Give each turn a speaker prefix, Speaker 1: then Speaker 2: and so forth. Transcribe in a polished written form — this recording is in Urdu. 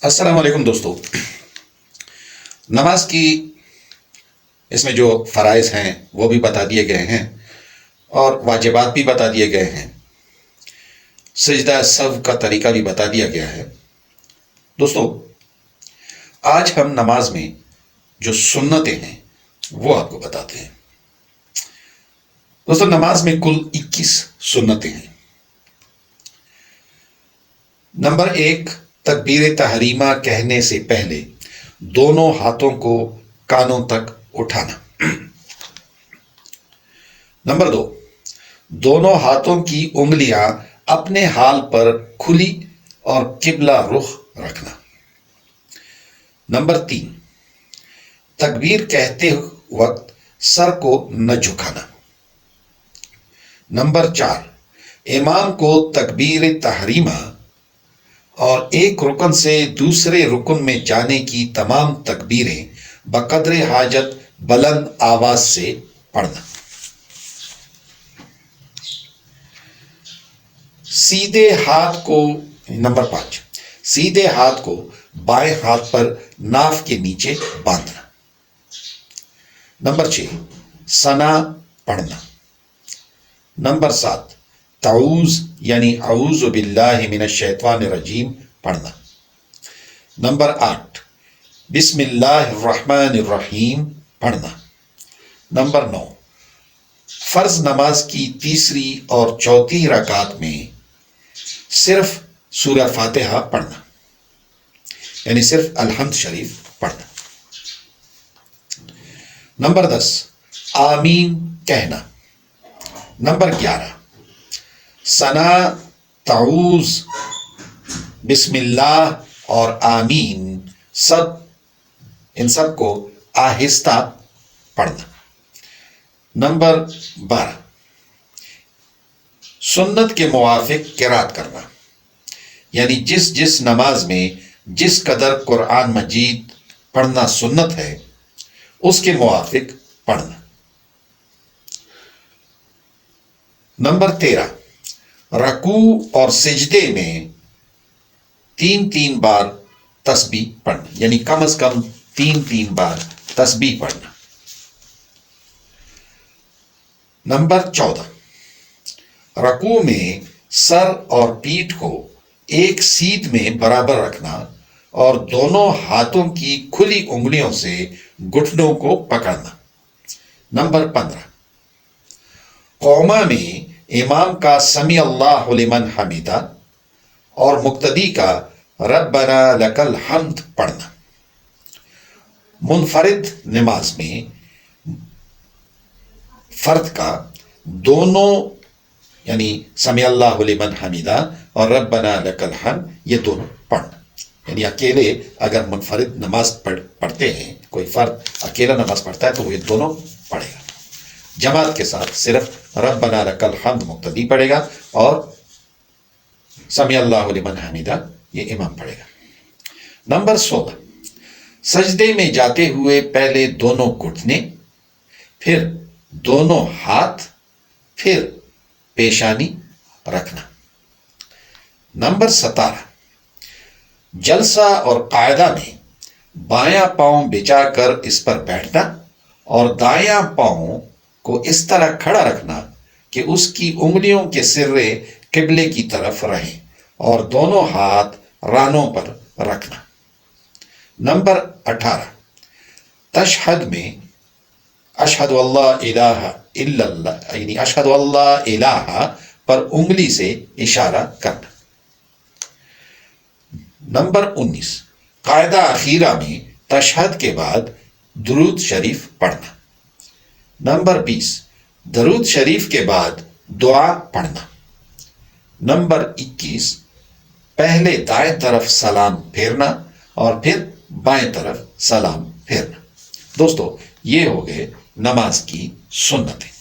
Speaker 1: السلام علیکم دوستو. نماز کی اس میں جو فرائض ہیں وہ بھی بتا دیے گئے ہیں اور واجبات بھی بتا دیے گئے ہیں. سجدہ سہو کا طریقہ بھی بتا دیا گیا ہے. دوستو آج ہم نماز میں جو سنتیں ہیں وہ آپ کو بتاتے ہیں. دوستو نماز میں کل 21 سنتیں ہیں. نمبر 1، تکبیر تحریمہ کہنے سے پہلے دونوں ہاتھوں کو کانوں تک اٹھانا. نمبر 2، دونوں ہاتھوں کی انگلیاں اپنے حال پر کھلی اور قبلہ رخ رکھنا. نمبر 3، تکبیر کہتے وقت سر کو نہ جھکانا. نمبر 4، امام کو تکبیر تحریمہ اور ایک رکن سے دوسرے رکن میں جانے کی تمام تکبیریں بقدر حاجت بلند آواز سے پڑھنا. سیدھے ہاتھ کو نمبر 5، سیدھے ہاتھ کو بائیں ہاتھ پر ناف کے نیچے باندھنا. نمبر 6، ثنا پڑھنا. نمبر 7، تعوذ یعنی اعوذ باللہ من الشیطان الرجیم پڑھنا. نمبر 8، بسم اللہ الرحمن الرحیم پڑھنا. نمبر 9، فرض نماز کی تیسری اور چوتھی رکعت میں صرف سورہ فاتحہ پڑھنا، یعنی صرف الحمد شریف پڑھنا. نمبر 10، آمین کہنا. نمبر 11، ثنا، تعوذ، بسم اللہ اور آمین ان سب کو آہستہ پڑھنا. نمبر 12، سنت کے موافق قرات کرنا، یعنی جس نماز میں جس قدر قرآن مجید پڑھنا سنت ہے اس کے موافق پڑھنا. نمبر 13، رکوع اور سجدے میں 3 بار تسبیح پڑھنا، یعنی کم از کم 3 بار تسبیح پڑھنا. نمبر 14، رکوع میں سر اور پیٹھ کو ایک سیدھ میں برابر رکھنا اور دونوں ہاتھوں کی کھلی انگلیوں سے گھٹنوں کو پکڑنا. نمبر 15، قوما میں امام کا سمیع اللہ لمن حمیدہ اور مقتدی کا ربنا لک الحمد پڑھنا. منفرد نماز میں فرد کا دونوں یعنی سمیع اللہ لمن حمیدہ اور ربنا لک الحمد یہ دونوں پڑھنا. یعنی اکیلے اگر منفرد نماز پڑھتے ہیں، کوئی فرد اکیلا نماز پڑھتا ہے تو وہ یہ دونوں پڑھے گا. جماعت کے ساتھ صرف ربنا لک الحمد مقتدی پڑھے گا اور سمیع اللہ لمن حمیدہ یہ امام پڑھے گا. نمبر 16، سجدے میں جاتے ہوئے پہلے دونوں گھٹنے، پھر دونوں ہاتھ، پھر پیشانی رکھنا. نمبر 17، جلسہ اور قاعدہ میں بایاں پاؤں بچھا کر اس پر بیٹھنا اور دایاں پاؤں کو اس طرح کھڑا رکھنا کہ اس کی انگلیوں کے سرے قبلے کی طرف رہیں اور دونوں ہاتھ رانوں پر رکھنا. نمبر 18، تشہد میں اشہد اللہ الہ الا اللہ یعنی اشہد اللہ الہ پر انگلی سے اشارہ کرنا. نمبر 19، قاعدہ اخیرہ میں تشہد کے بعد درود شریف پڑھنا. نمبر 20، درود شریف کے بعد دعا پڑھنا. نمبر 21، پہلے دائیں طرف سلام پھیرنا اور پھر بائیں طرف سلام پھیرنا. دوستو یہ ہو گئے نماز کی سنتیں.